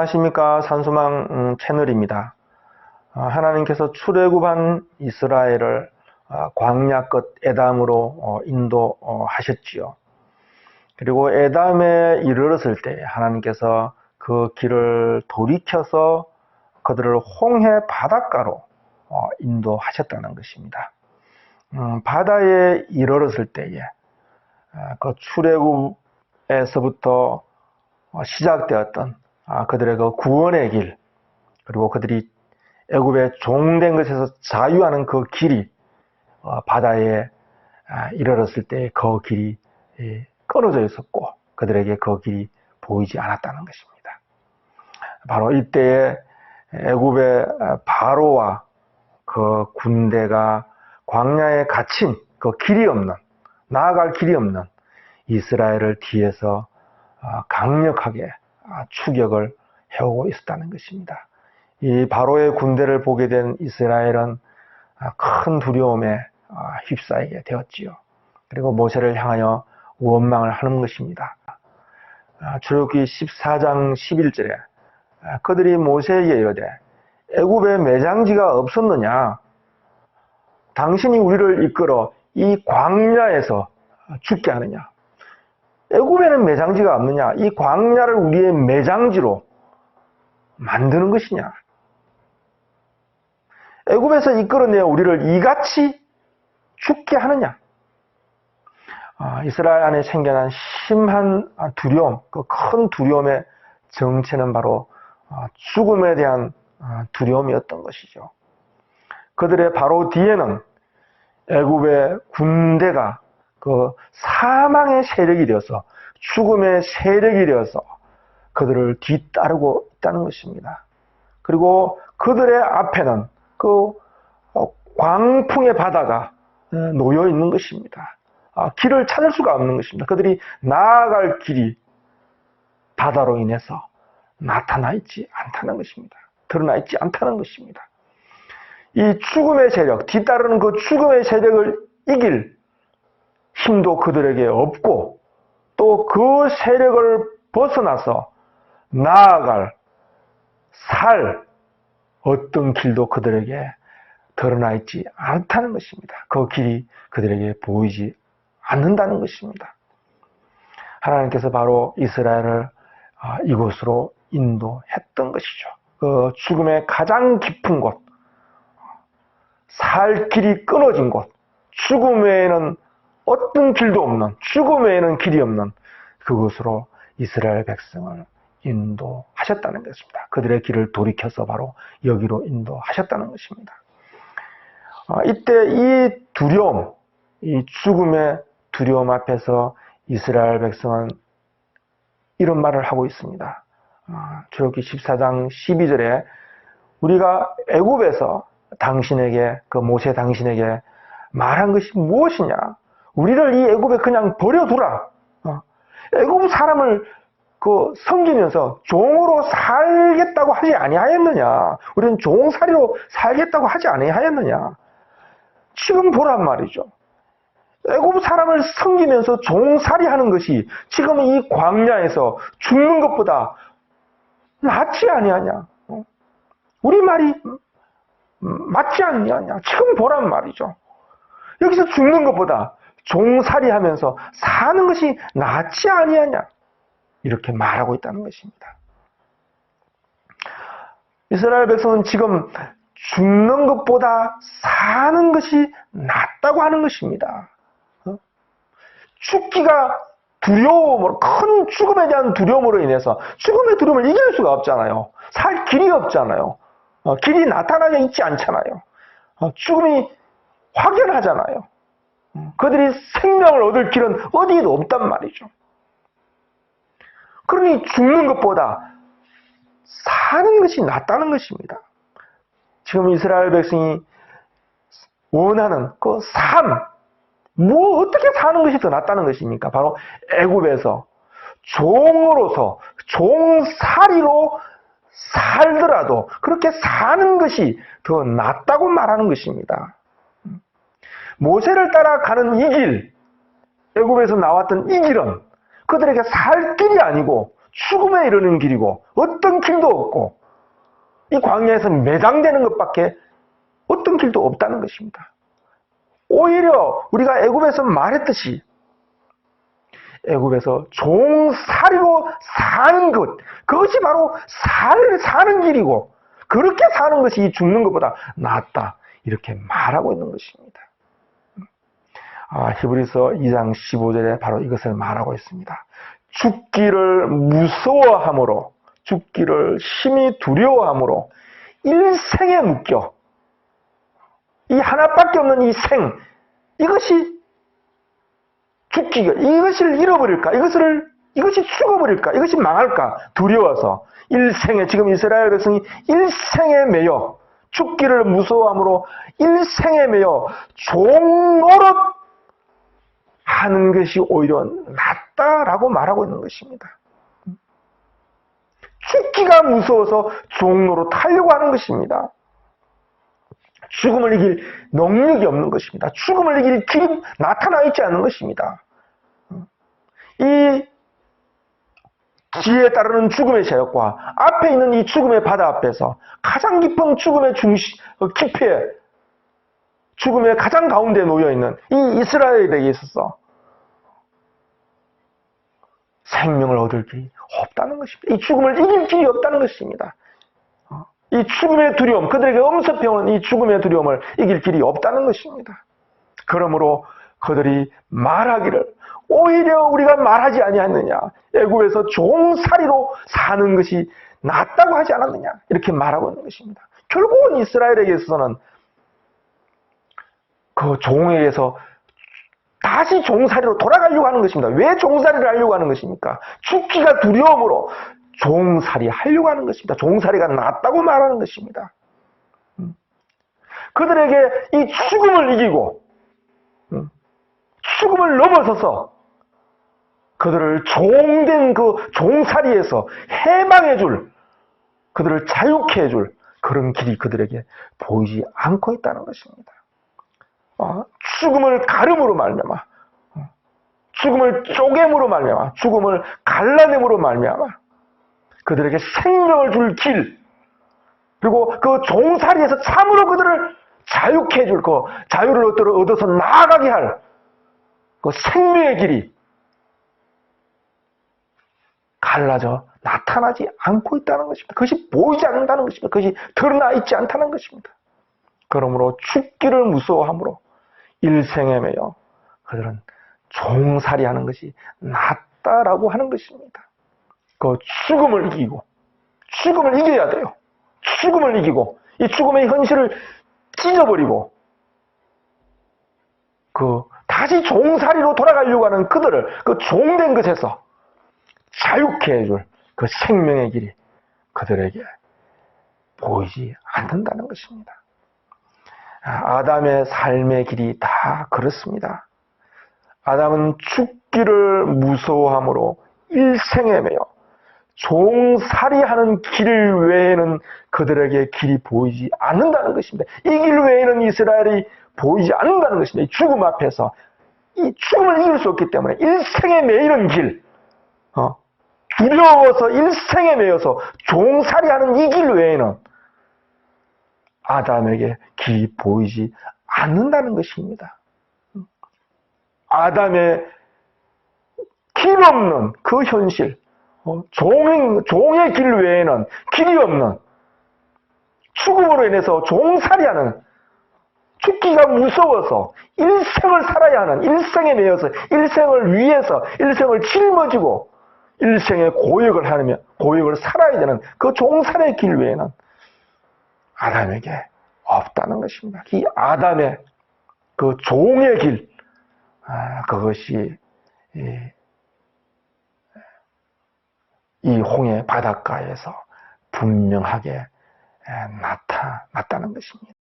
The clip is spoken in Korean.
안녕하십니까. 산소망 채널입니다. 하나님께서 출애굽한 이스라엘을 광야 끝 에담으로 인도하셨지요. 그리고 에담에 이르렀을 때 하나님께서 그 길을 돌이켜서 그들을 홍해 바닷가로 인도하셨다는 것입니다. 바다에 이르렀을 때에 그 출애굽에서부터 시작되었던 그들의 그 구원의 길, 그리고 그들이 애굽의 종된 것에서 자유하는 그 길이 바다에 이르렀을 때 그 길이 끊어져 있었고 그들에게 그 길이 보이지 않았다는 것입니다. 바로 이때에 애굽의 바로와 그 군대가 광야에 갇힌 그 길이 없는, 나아갈 길이 없는 이스라엘을 뒤에서 강력하게 추격을 해오고 있었다는 것입니다. 이 바로의 군대를 보게 된 이스라엘은 큰 두려움에 휩싸이게 되었지요. 그리고 모세를 향하여 원망을 하는 것입니다. 출애굽기 14장 11절에 그들이 모세에게 이르되 애굽에 매장지가 없었느냐? 당신이 우리를 이끌어 이 광야에서 죽게 하느냐? 애굽에는 매장지가 없느냐? 이 광야를 우리의 매장지로 만드는 것이냐? 애굽에서 이끌어내어 우리를 이같이 죽게 하느냐? 이스라엘 안에 생겨난 심한 두려움, 그 큰 두려움의 정체는 바로 죽음에 대한 두려움이었던 것이죠. 그들의 바로 뒤에는 애굽의 군대가 그 사망의 세력이 되어서, 죽음의 세력이 되어서 그들을 뒤따르고 있다는 것입니다. 그리고 그들의 앞에는 그 광풍의 바다가 놓여 있는 것입니다. 길을 찾을 수가 없는 것입니다. 그들이 나아갈 길이 바다로 인해서 나타나 있지 않다는 것입니다. 드러나 있지 않다는 것입니다. 이 죽음의 세력, 뒤따르는 그 죽음의 세력을 이길 힘도 그들에게 없고, 또 그 세력을 벗어나서 나아갈 살 어떤 길도 그들에게 드러나 있지 않다는 것입니다. 그 길이 그들에게 보이지 않는다는 것입니다. 하나님께서 바로 이스라엘을 이곳으로 인도했던 것이죠. 그 죽음의 가장 깊은 곳, 살 길이 끊어진 곳, 죽음 외에는 어떤 길도 없는, 죽음 외에는 길이 없는 그곳으로 이스라엘 백성을 인도하셨다는 것입니다. 그들의 길을 돌이켜서 바로 여기로 인도하셨다는 것입니다. 이때 이 두려움, 이 죽음의 두려움 앞에서 이스라엘 백성은 이런 말을 하고 있습니다. 출애굽기 14장 12절에 우리가 애굽에서 당신에게, 그 모세 당신에게 말한 것이 무엇이냐? 우리를 이 애굽에 그냥 버려두라. 애굽 사람을 섬기면서 종으로 살겠다고 하지 아니하였느냐? 우리는 종살이로 살겠다고 하지 아니하였느냐? 지금 보란 말이죠. 애굽 사람을 섬기면서 종살이 하는 것이 지금 이 광야에서 죽는 것보다 낫지 아니하냐? 우리 말이 맞지 않느냐? 지금 보란 말이죠. 여기서 죽는 것보다 종살이 하면서 사는 것이 낫지 아니하냐? 이렇게 말하고 있다는 것입니다. 이스라엘 백성은 지금 죽는 것보다 사는 것이 낫다고 하는 것입니다. 죽기가 두려움으로, 큰 죽음에 대한 두려움으로 인해서 죽음의 두려움을 이길 수가 없잖아요. 살 길이 없잖아요. 길이 나타나게 있지 않잖아요. 죽음이 확연하잖아요. 그들이 생명을 얻을 길은 어디에도 없단 말이죠. 그러니 죽는 것보다 사는 것이 낫다는 것입니다. 지금 이스라엘 백성이 원하는 그 삶, 어떻게 사는 것이 더 낫다는 것입니까? 바로 애굽에서 종으로서, 종살이로 살더라도 그렇게 사는 것이 더 낫다고 말하는 것입니다. 모세를 따라가는 이 길, 애굽에서 나왔던 이 길은 그들에게 살 길이 아니고 죽음에 이르는 길이고 어떤 길도 없고 이 광야에서 매장되는 것밖에 어떤 길도 없다는 것입니다. 오히려 우리가 애굽에서 말했듯이 애굽에서 종살이로 사는 것, 그것이 바로 사는 길이고 그렇게 사는 것이 죽는 것보다 낫다, 이렇게 말하고 있는 것입니다. 히브리서 2장 15절에 바로 이것을 말하고 있습니다. 죽기를 무서워함으로, 죽기를 심히 두려워함으로 일생에 묶여, 이 하나밖에 없는 이 생, 이것이 죽기가, 이것을 잃어버릴까, 이것이 죽어버릴까, 이것이 망할까 두려워서 일생에, 지금 이스라엘 백성이 일생에 매여 죽기를 무서워함으로 일생에 매여 종노릇 하는 것이 오히려 낫다라고 말하고 있는 것입니다. 죽기가 무서워서 종노릇 하려고 하는 것입니다. 죽음을 이길 능력이 없는 것입니다. 죽음을 이길 길이 나타나 있지 않는 것입니다. 이 지혜에 따르는 죽음의 제약과 앞에 있는 이 죽음의 바다 앞에서 가장 깊은 죽음의 깊이에, 죽음의 가장 가운데에 놓여있는 이 이스라엘에게 있어서 생명을 얻을 길이 없다는 것입니다. 이 죽음을 이길 길이 없다는 것입니다. 이 죽음의 두려움, 그들에게 엄습해오는 이 죽음의 두려움을 이길 길이 없다는 것입니다. 그러므로 그들이 말하기를, 오히려 우리가 말하지 아니하느냐, 애굽에서 종살이로 사는 것이 낫다고 하지 않았느냐, 이렇게 말하고 있는 것입니다. 결국은 이스라엘에게 있어서는 그 종에게서 다시 종살이로 돌아가려고 하는 것입니다. 왜 종살이를 하려고 하는 것입니까? 죽기가 두려움으로 종살이 하려고 하는 것입니다. 종살이가 낫다고 말하는 것입니다. 그들에게 이 죽음을 이기고 죽음을 넘어서서 그들을 종된 그 종살이에서 해방해줄, 그들을 자유케 해줄 그런 길이 그들에게 보이지 않고 있다는 것입니다. 죽음을 가름으로 말미암아, 죽음을 쪼개므로 말미암아, 죽음을 갈라냄으로 말미암아 그들에게 생명을 줄 길, 그리고 그 종살이에서 참으로 그들을 자유케 해줄, 그 자유를 얻어서 나아가게 할 그 생명의 길이 갈라져 나타나지 않고 있다는 것입니다. 그것이 보이지 않는다는 것입니다. 그것이 드러나 있지 않다는 것입니다. 그러므로 죽기를 무서워함으로 일생에 매여 그들은 종살이하는 것이 낫다라고 하는 것입니다. 그 죽음을 이기고, 죽음을 이겨야 돼요. 죽음을 이기고 이 죽음의 현실을 찢어버리고 다시 종살이로 돌아가려고 하는 그들을 그 종된 것에서 자유케 해줄 그 생명의 길이 그들에게 보이지 않는다는 것입니다. 아담의 삶의 길이 다 그렇습니다. 아담은 죽기를 무서워함으로 일생에 매여 종살이하는 길 외에는 그들에게 길이 보이지 않는다는 것입니다. 이 길 외에는 이스라엘이 보이지 않는다는 것입니다. 이 죽음 앞에서 이 죽음을 이길 수 없기 때문에 일생에 매이는 길, 두려워서 일생에 매여서 종살이하는 이 길 외에는 아담에게 길이 보이지 않는다는 것입니다. 아담의 길 없는 그 현실, 종의 길 외에는 길이 없는, 죽음으로 인해서 종살이하는, 죽기가 무서워서 일생을 살아야 하는, 일생에 매여서 일생을 위해서 일생을 짊어지고 일생의 고역을 하며 고역을 살아야 되는 그 종살의 길 외에는 아담에게 없다는 것입니다. 이 아담의 그 종의 길, 그것이 이 홍해 바닷가에서 분명하게 나타났다는 것입니다.